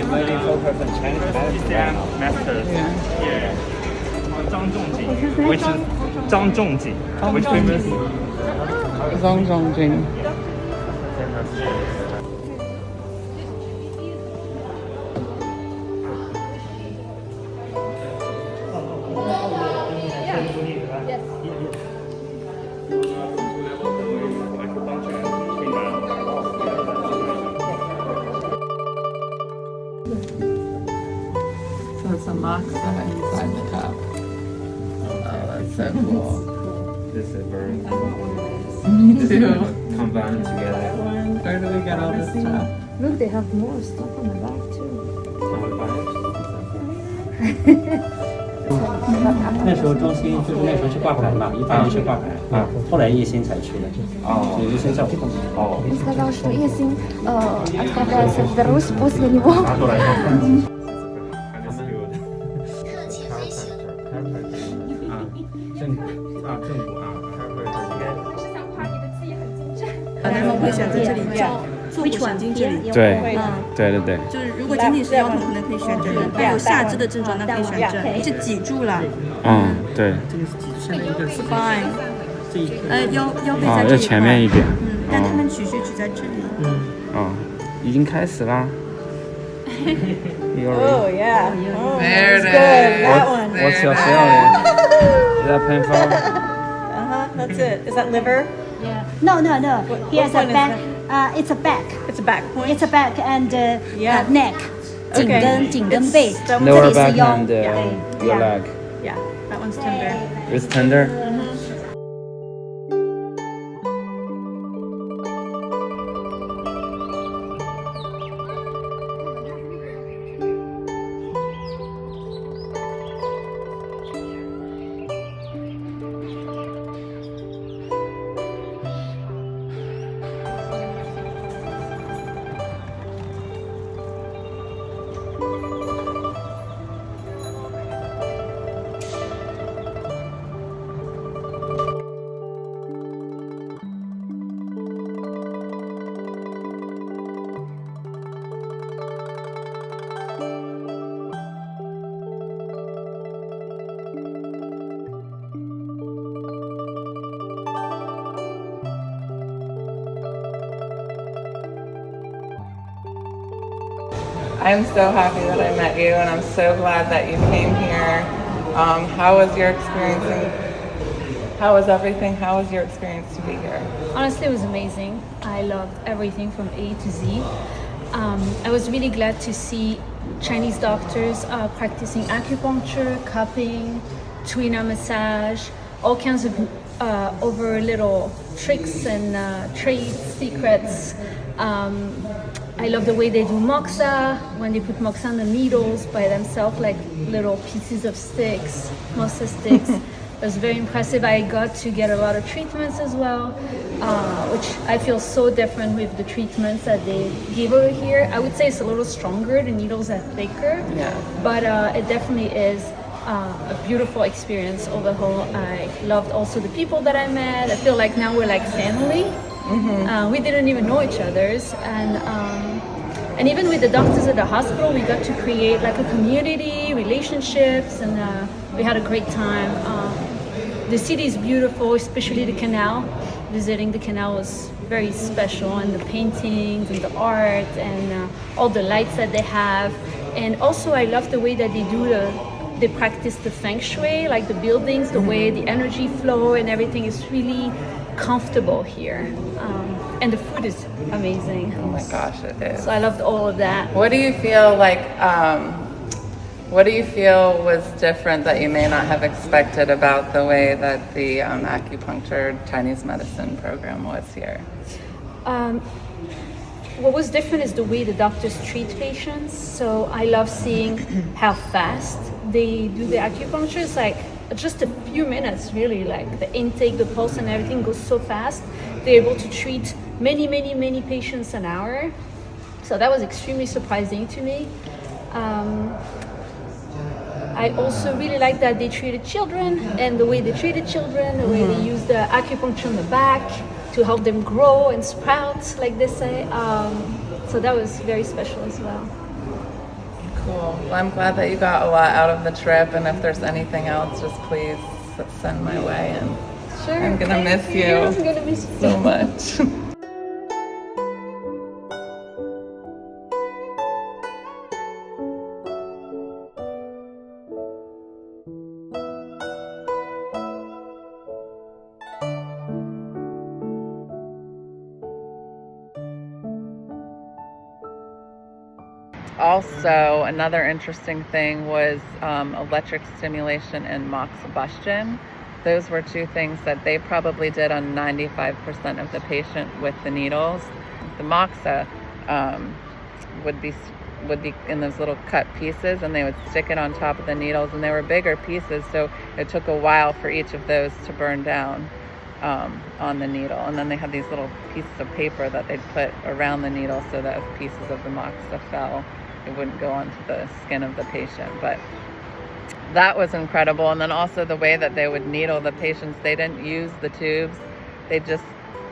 mainly focus on Chinese medicine. Masters. Yeah. Zhang Zhongjing, which is Zhang Zhongjing, which means Zhang Zhongjing. So it's a moxa inside the cup. Oh, that's so cool. This is very Me too. combined together. Where do we get all this stuff? Look, they have more stuff on the back too. 那时候中心就是那时候是挂牌嘛，一开始是挂牌，后来叶星才去的，有叶星照顾。Он сказал, что если отправляется в Беларусь после него. Which one？对，对对对。就是如果仅仅是腰痛，可能可以选这个；还有下肢的症状，那可以选这。是脊柱了。嗯，对。这个是脊柱上的一个 spine。这一腰背在这要一块。前面一点。但他们取穴取在这里。已经开始啦。Oh yeah. Oh, There it that's good. is. That one. What's your feeling? Is that painful? That's it. Is that liver? Yeah. No. He has a one is back. It's a back. It's a back point. It's a back and Yeah. neck. 颈跟背， Lower 这里 back 是腰。 and your leg. Yeah, that one's tender. It's tender. I'm so happy that I met you, and I'm so glad that you came here. How was your experience? How was everything? How was your experience to be here? Honestly, it was amazing. I loved everything from A to Z. I was really glad to see Chinese doctors practicing acupuncture, cupping, tuina massage, all kinds of over little tricks and trade secrets. I love the way they do moxa, when they put moxa on the needles by themselves, like little pieces of sticks, moxa sticks. It was very impressive. I got to get a lot of treatments as well, which I feel so different with the treatments that they give over here. I would say it's a little stronger, the needles are thicker, but it definitely is a beautiful experience overall. I loved also the people that I met. I feel like now we're like family. We didn't even know each other's, and even with the doctors at the hospital, we got to create like a community, relationships, and we had a great time. The city is beautiful, especially the canal. Visiting the canal was very special, and the paintings and the art and all the lights that they have. And also, I love the way that they practice the feng shui, like the buildings, the way the energy flow and everything is really comfortable here. And the food is amazing. Oh my gosh, it is. So I loved all of that. What do you feel like? What do you feel was different that you may not have expected about the way that the acupuncture Chinese medicine program was here? What was different is the way the doctors treat patients. So I love seeing how fast they do the acupuncture. It's like just a few minutes, really. Like the intake, the pulse, and everything goes so fast. They're able to treat many patients an hour. So that was extremely surprising to me. I also really like that they treated children, and the way they treated children, the way they used the acupuncture on the back to help them grow and sprout, like they say. So that was very special as well. Cool. Well, I'm glad that you got a lot out of the trip, and if there's anything else, just please send my way. And Sure. I'm gonna miss you I'm gonna miss you so much. Also, another interesting thing was electric stimulation and moxibustion. Those were two things that they probably did on 95% of the patient with the needles. The moxa would be in those little cut pieces, and they would stick it on top of the needles, and they were bigger pieces, so it took a while for each of those to burn down on the needle. And then they had these little pieces of paper that they'd put around the needle so that if pieces of the moxa fell, it wouldn't go onto the skin of the patient. But that was incredible. And then also the way that they would needle the patients, they didn't use the tubes. They just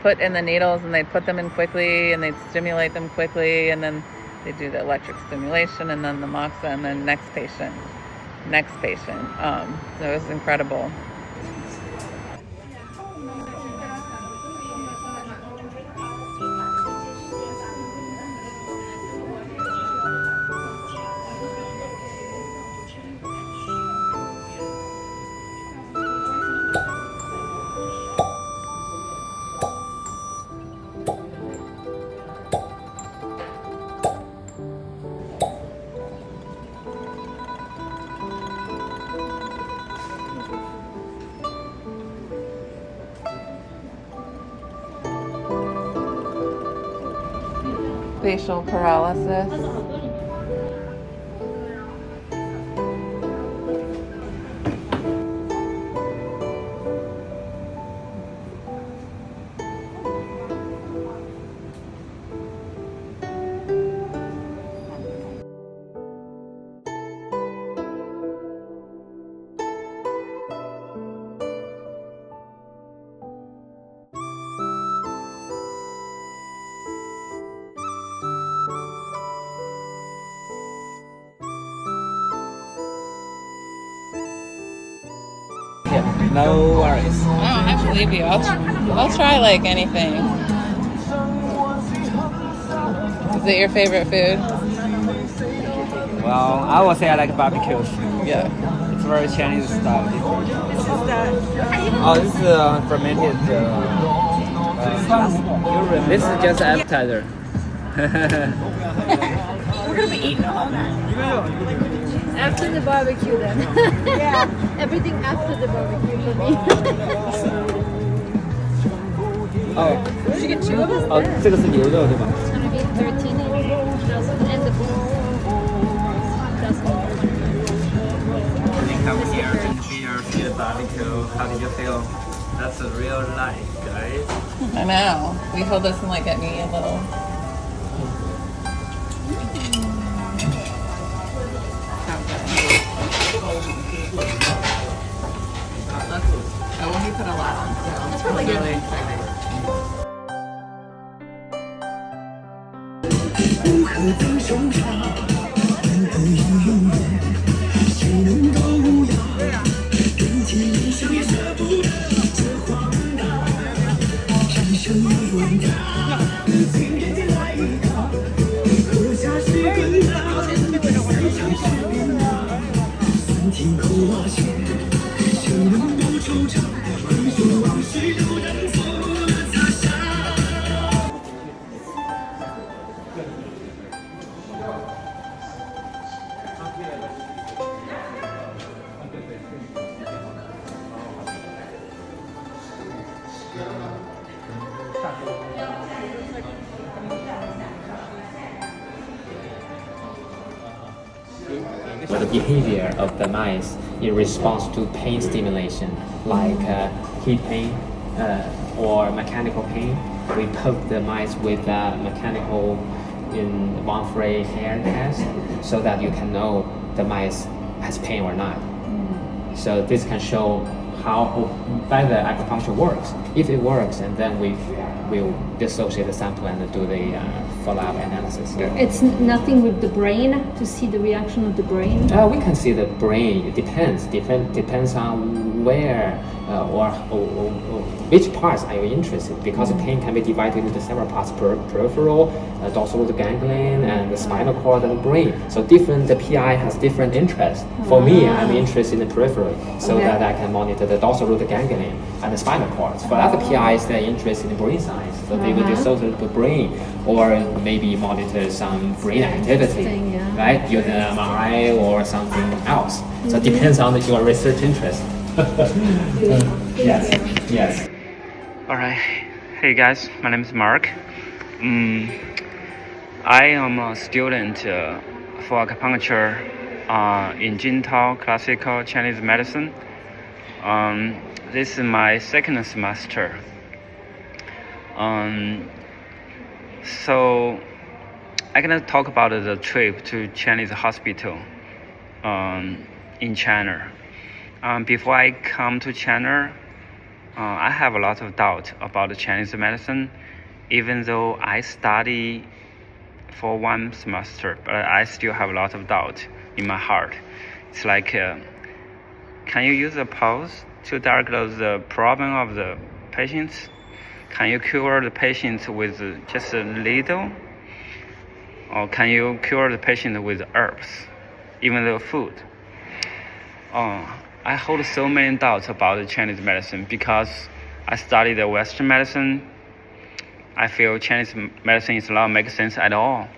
put in the needles, and they'd put them in quickly, and they'd stimulate them quickly, and then they'd do the electric stimulation, and then the moxa, and then next patient. So it was incredible. Facial paralysis. No worries. Oh, I believe you. I'll try like anything. Is it your favorite food? Well, I would say I like barbecues. Yeah. It's very Chinese style. This is the Oh, this is fermented. This is just appetizer. we're gonna be eating all that. After the barbecue, then. Yeah. Everything after the barbecue for me. Oh, Did you get two of us? 哦，这个是牛肉对吧？ It's gonna be 13 dozen and the dozen. When you come here and see the barbecue, how did you feel? That's a real life, guys. I know. We hold this and like get me a little. I won't put a lot on, so it's really exciting. The behavior of the mice in response to pain stimulation, like heat pain or mechanical pain. We poke the mice with a mechanical in one-fray hair test so that you can know the mice has pain or not. So this can show how whether acupuncture works. If it works, and then we will dissociate the sample and do the follow-up analysis. It's nothing with the brain to see the reaction of the brain. We can see the brain. It depends on where or which parts are you interested. Because the pain can be divided into several parts: peripheral, dorsal root ganglion, and the spinal cord and the brain. So the PI has different interests. For me, I'm interested in the periphery, so that I can monitor the dorsal root ganglion and the spinal cords. For other PIs, they're interested in brain science, so they will dissociate the brain, or maybe monitor some brain activity, right? Use an MRI or something else. So it depends on your research interest. Yes. All right. Hey guys, my name is Mark. I am a student for acupuncture in Jintao Classical Chinese Medicine. This is my second semester. So I'm gonna talk about the trip to Chinese hospital in China. Before I come to China, I have a lot of doubt about the Chinese medicine, even though I study for one semester, but I still have a lot of doubt in my heart. It's like, can you use a pulse to diagnose the problem of the patients? Can you cure the patient with just a needle? Or can you cure the patient with herbs, even the food? I hold so many doubts about the Chinese medicine because I studied the Western medicine. I feel Chinese medicine is not make sense at all.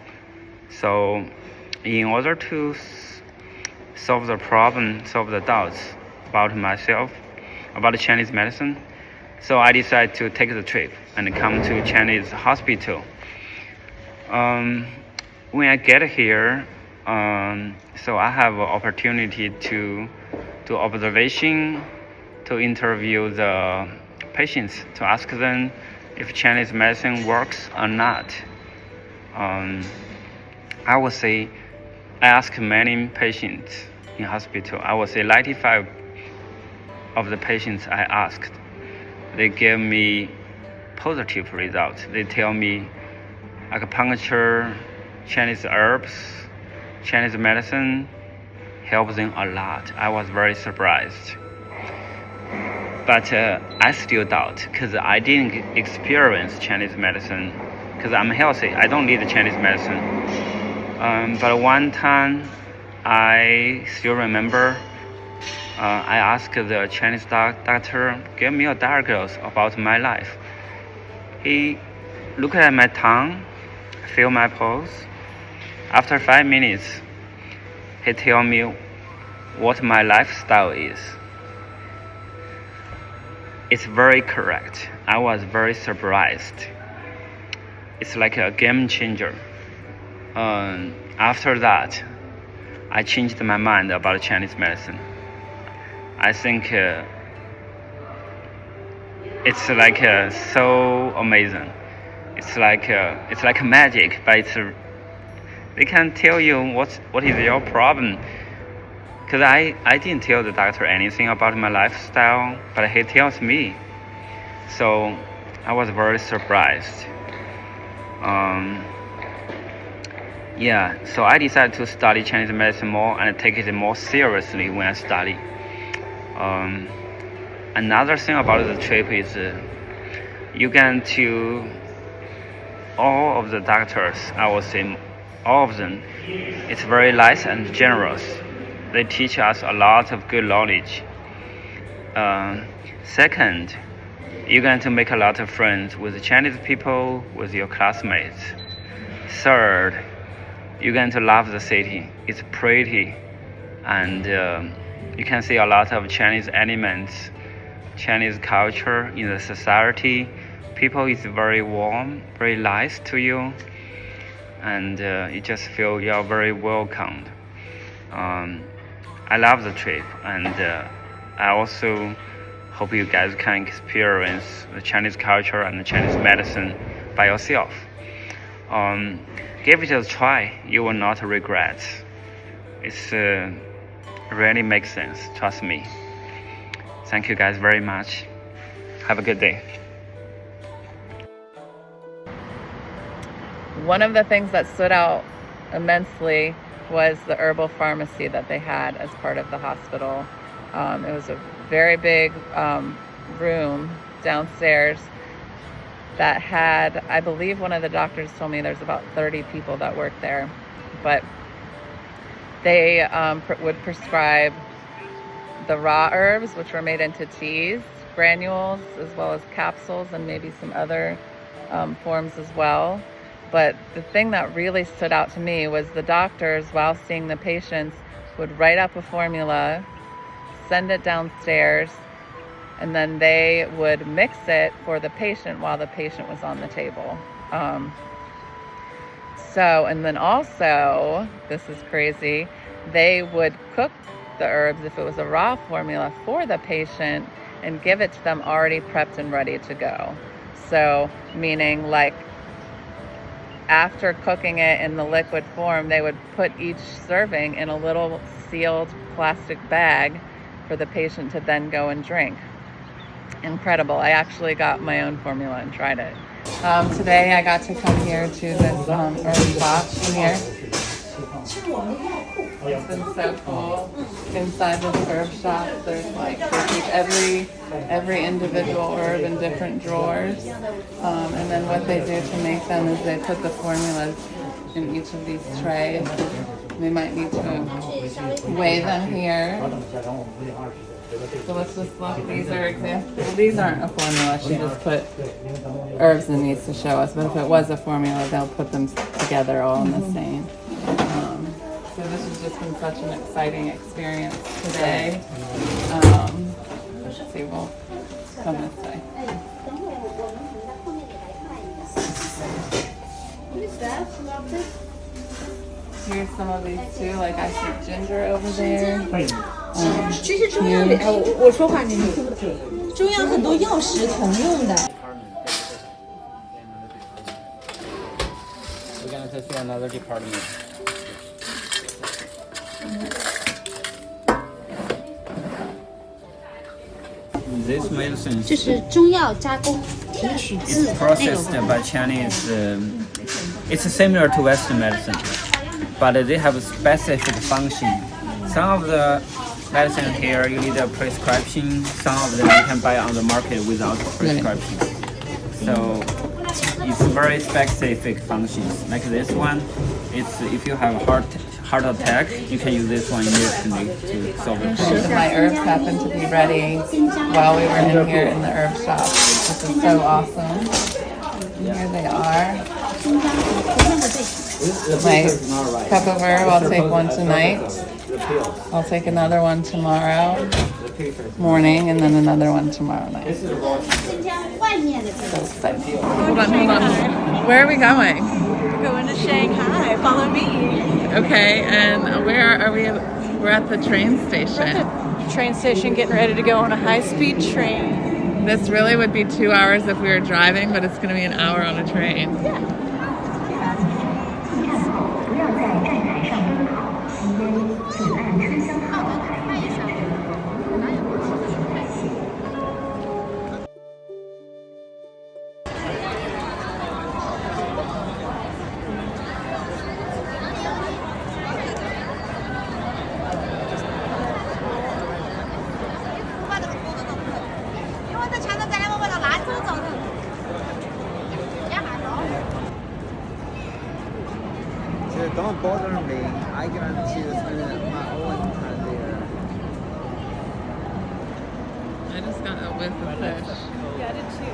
So in order to solve the problem, solve the doubts about myself, about the Chinese medicine, so I decided to take the trip and come to Chinese hospital. When I get here, so I have an opportunity to do observation, to interview the patients, to ask them if Chinese medicine works or not. I would say, I ask many patients in hospital. I would say 95 of the patients I asked, they gave me positive results. They tell me acupuncture, Chinese herbs, Chinese medicine helps them a lot. I was very surprised. But I still doubt because I didn't experience Chinese medicine because I'm healthy. I don't need Chinese medicine. But one time, I still remember, I asked the Chinese doctor, give me a diagnosis about my life. He looked at my tongue, feel my pulse. After 5 minutes, he tell me what my lifestyle is. It's very correct. I was very surprised. It's like a game changer. After that, I changed my mind about Chinese medicine. I think it's like so amazing. It's like magic, but they can tell you what is your problem. Because I didn't tell the doctor anything about my lifestyle, but he tells me. So I was very surprised. So I decided to study Chinese medicine more and take it more seriously when I study. Another thing about the trip is you get to all of the doctors, I would say all of them, it's very nice and generous. They teach us a lot of good knowledge. Second, you're going to make a lot of friends with Chinese people, with your classmates. Third, you're going to love the city. It's pretty, and you can see a lot of Chinese elements, Chinese culture in the society. People is very warm, very nice to you, and you just feel you're very welcomed. I love the trip, and I also hope you guys can experience the Chinese culture and the Chinese medicine by yourself. Give it a try, you will not regret. It's really makes sense, trust me. Thank you guys very much. Have a good day. One of the things that stood out immensely was the herbal pharmacy that they had as part of the hospital. It was a very big room downstairs that had, I believe one of the doctors told me there's about 30 people that work there, but they would prescribe the raw herbs, which were made into teas, granules, as well as capsules, and maybe some other forms as well. But the thing that really stood out to me was the doctors, while seeing the patients, would write up a formula, send it downstairs, and then they would mix it for the patient while the patient was on the table. And then also, this is crazy, they would cook the herbs, if it was a raw formula, for the patient and give it to them already prepped and ready to go. So, meaning like after cooking it in the liquid form, they would put each serving in a little sealed plastic bag for the patient to then go and drink. Incredible. I actually got my own formula and tried it. Today I got to come here to this herb shop here. It's been so cool. Inside this herb shop, there's like they keep every individual herb in different drawers. And then what they do to make them is they put the formulas in each of these trays. We might need to weigh them here. So let's just look. These are examples. These aren't a formula. She just put herbs in these to show us. But if it was a formula, they'll put them together all in the same. So this has just been such an exciting experience today. Let's see, we'll come this way. Here's some of these too, like I see ginger over there. 其实中药里，我说话你们听不懂。中药很多药食同用的。 We're gonna see another department. This medicine 这是中药加工提取自 is processed by Chinese. It's similar to Western medicine, but they have a specific function. Some of the medicine here you need a prescription. Some of them you can buy on the market without prescription. So it's very specific functions. Like this one, it's if you have heart attack, you can use this one immediately to solve the problem. My herbs happened to be ready while we were in here in the herb shop. This is so awesome. And here they are. My cup of herb, I'll take one tonight. I'll take another one tomorrow morning and then another one tomorrow night. So excited. Hold on. Where are we going? We're going to Shanghai. Follow me. Okay, and where are we? We're at the train station. Train station, getting ready to go on a high-speed train. This really would be 2 hours if we were driving, but it's going to be an hour on a train. Yeah. Don't bother me. I guarantee you spend my own time there. I just got a whiff of fish. Yeah, I did too.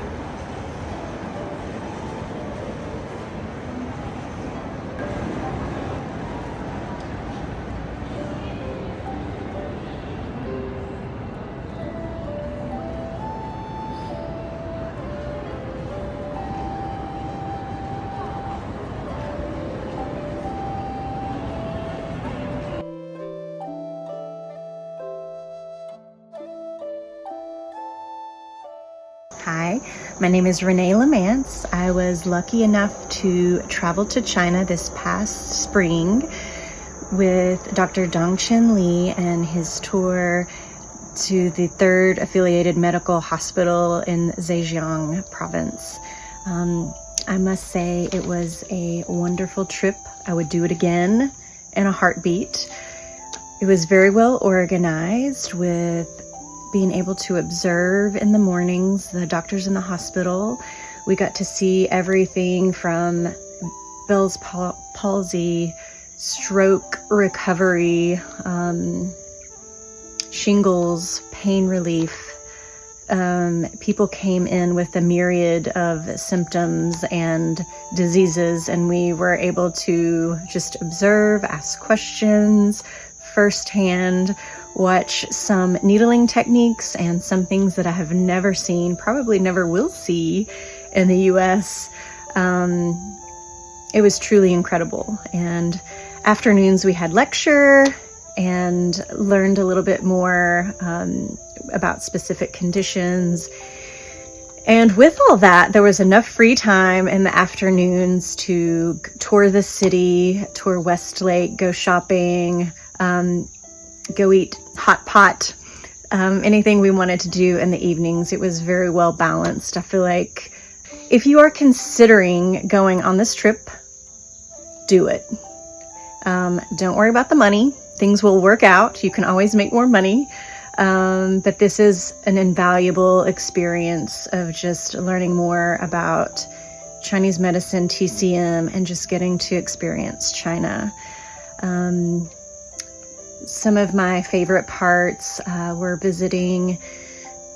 Hi, my name is Renee Lamance. I was lucky enough to travel to China this past spring with Dr. Dongchen Li and his tour to the 3rd affiliated medical hospital in Zhejiang province. I must say it was a wonderful trip. I would do it again in a heartbeat. It was very well organized, with being able to observe in the mornings the doctors in the hospital. We got to see everything from Bell's palsy, stroke recovery, shingles, pain relief. People came in with a myriad of symptoms and diseases, and we were able to just observe, ask questions firsthand, watch some needling techniques and some things that I have never seen, probably never will see in the US. It was truly incredible. And afternoons we had lecture and learned a little bit more about specific conditions. And with all that, there was enough free time in the afternoons to tour the city, tour Westlake, go shopping, go eat hot pot, anything we wanted to do in the evenings. It was very well balanced. I feel like if you are considering going on this trip, do it. Don't worry about the money. Things will work out. You can always make more money. But this is an invaluable experience of just learning more about Chinese medicine, TCM, and just getting to experience China. Some of my favorite parts were visiting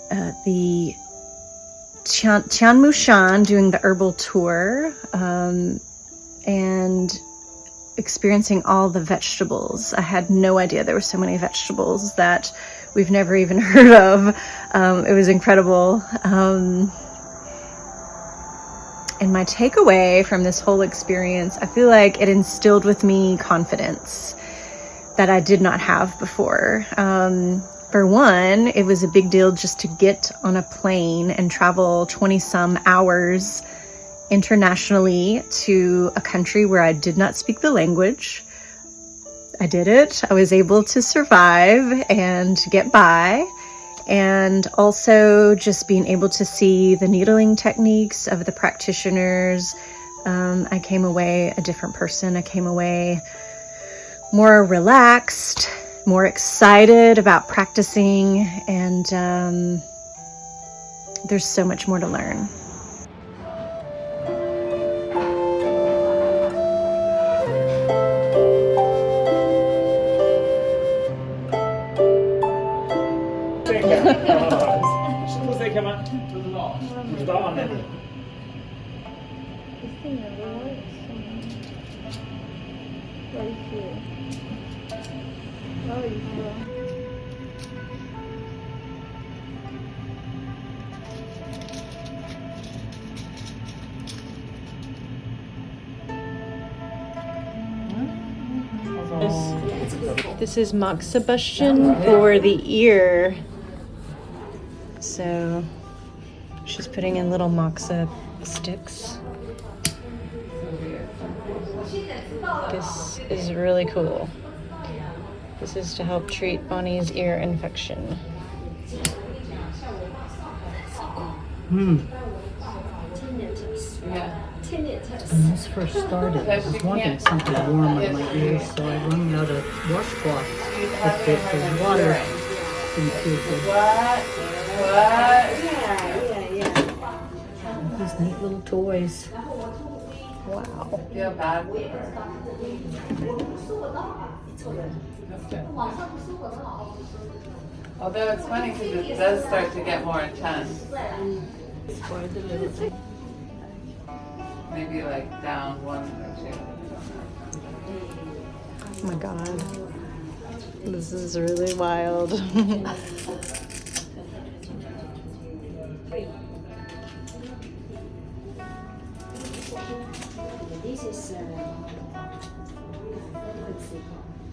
the Tianmushan, doing the herbal tour, and experiencing all the vegetables. I had no idea there were so many vegetables that we've never even heard of. It was incredible. And my takeaway from this whole experience, I feel like it instilled with me confidence that I did not have before. For one, it was a big deal just to get on a plane and travel 20 some hours internationally to a country where I did not speak the language. I did it. I was able to survive and get by. And also just being able to see the needling techniques of the practitioners. I came away a different person. I came away more relaxed, more excited about practicing, and there's so much more to learn. This is moxibustion for the ear. So she's putting in little moxa sticks. This is really cool. This is to help treat Bonnie's ear infection. When this first started, I was wanting something warm on my ears, so I run out of washcloth. But the water didn't feel good. Yeah. These neat little toys. Wow. Feel bad for Although it's funny because it does start to get more intense. Maybe like down 1 or 2. Oh my god. This is really wild.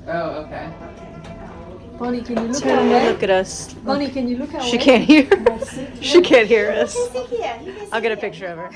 Oh, okay. Bonnie, can you look Turn away? and look at us. Bonnie, can you look away? She can't hear. She can't hear us. I'll get a picture of her.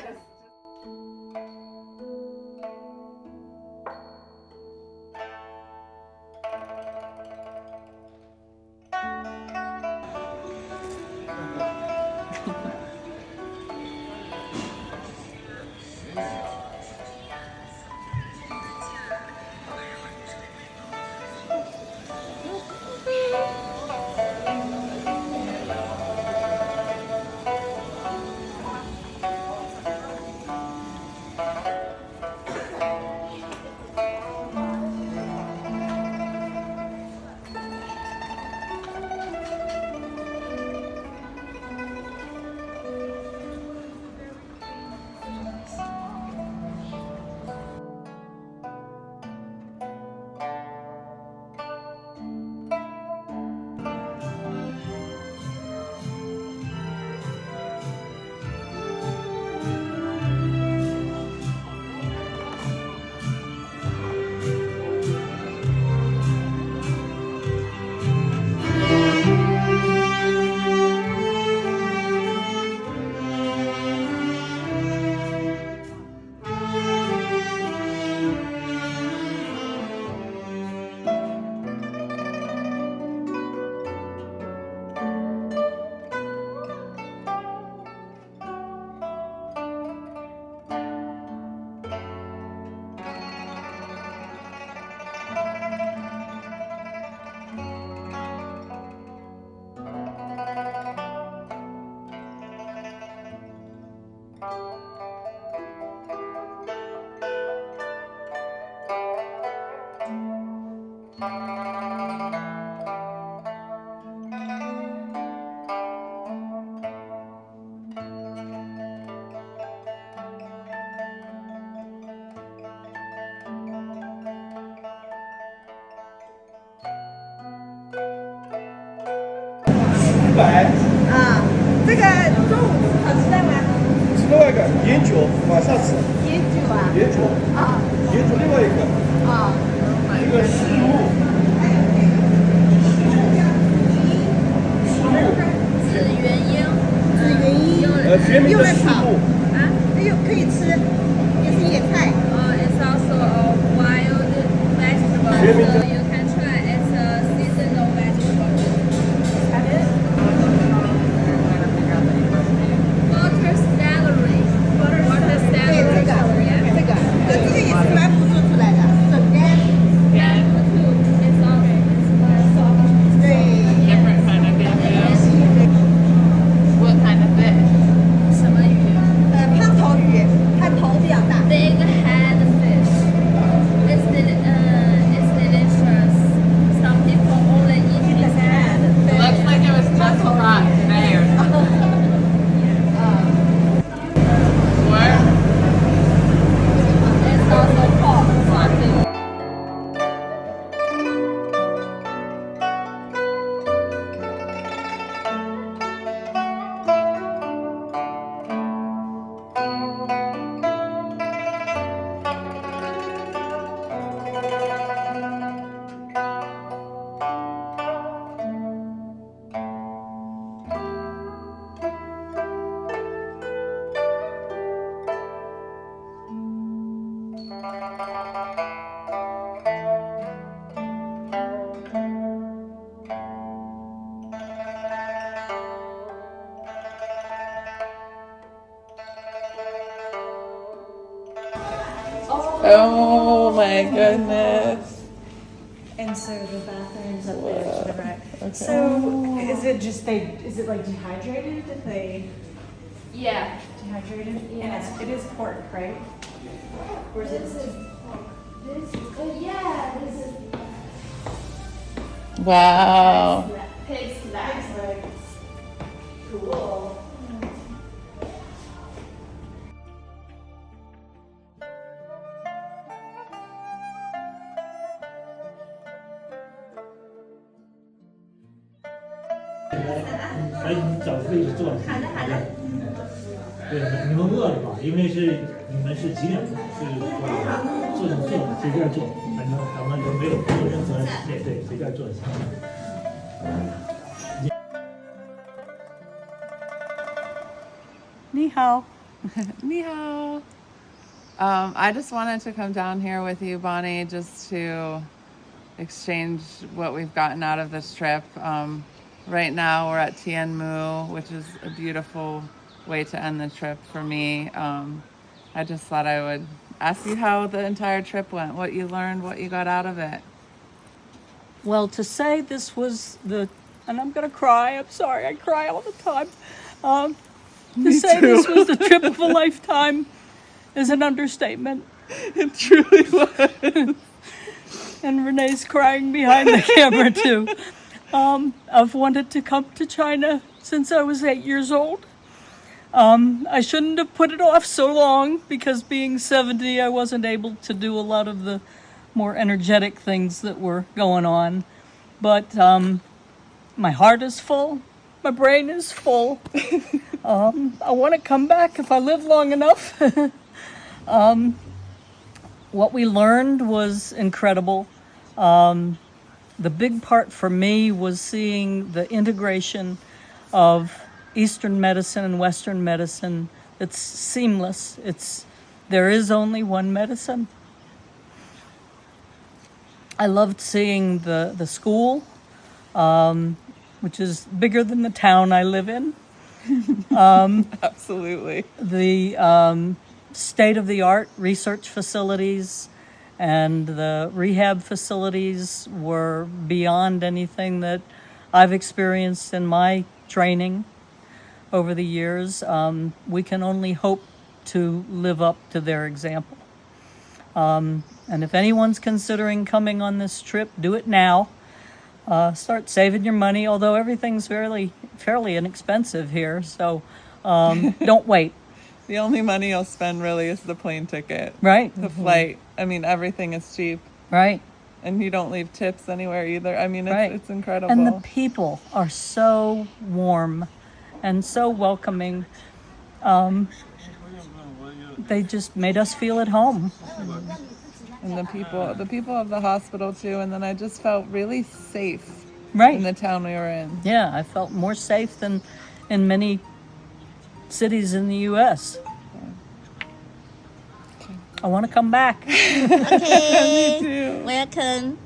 啊，这个中午好吃的吗？吃另外一个盐酒，晚上吃。盐酒啊？盐酒啊，盐酒另外一个。啊，这个石炉。紫元英，学名的石炉。啊，哎呦，可以吃，也是野菜。It's also a wild vegetable, so you can try. It's a seasonal vegetable. Water celery. Water celery. 这个也是蛮不做出来的，整干。It's all soft. 对。Different kind of fish. What kind of fish? 什么鱼？胖头鱼，它头比较大。Big head fish. It's delicious. Some people only eat the head. Looks like it was just caught today or something. What? It's also pork. Something. Oh my goodness. And so the bathrooms up there to the right. Okay. So is it just is it like dehydrated? Did they Yeah. dehydrated? Yeah. And it is pork, right? Or is it Yeah, this is Wow. pig's leg. cool? 来，你找个位置坐。好的，好的。对，你们饿了吧？因为你们是几点？是坐，随便坐，反正咱们都没有任何对，随便坐一下。Ni hao. Ni hao. I just wanted to come down here with you, Bonnie, just to exchange what we've gotten out of this trip. Right now we're at Tianmu, which is a beautiful way to end the trip for me. I just thought I would ask you how the entire trip went, what you learned, what you got out of it. Well, to say this was and I'm going to cry, I'm sorry, I cry all the time. To say this was the trip of a lifetime is an understatement. It truly was. And Renee's crying behind the camera too. I've wanted to come to China since I was 8 years old. I shouldn't have put it off so long because being 70, I wasn't able to do a lot of the more energetic things that were going on. But my heart is full. My brain is full. I want to come back if I live long enough. What we learned was incredible. The big part for me was seeing the integration of Eastern medicine and Western medicine. It's seamless. There is only one medicine. I loved seeing the school, which is bigger than the town I live in. Absolutely. The state-of-the-art research facilities and the rehab facilities were beyond anything that I've experienced in my training over the years. We can only hope to live up to their example. And if anyone's considering coming on this trip, do it now. Start saving your money, although everything's fairly inexpensive here, so don't wait. The only money you'll spend really is the plane ticket. Right. The flight. I mean, everything is cheap. Right. And you don't leave tips anywhere either. I mean, it's incredible. And the people are so warm and so welcoming. They just made us feel at home. And the people of the hospital too. And then I just felt really safe. Right. In the town we were in. Yeah, I felt more safe than in many cities in the U.S. I want to come back. Okay. Me too. Welcome.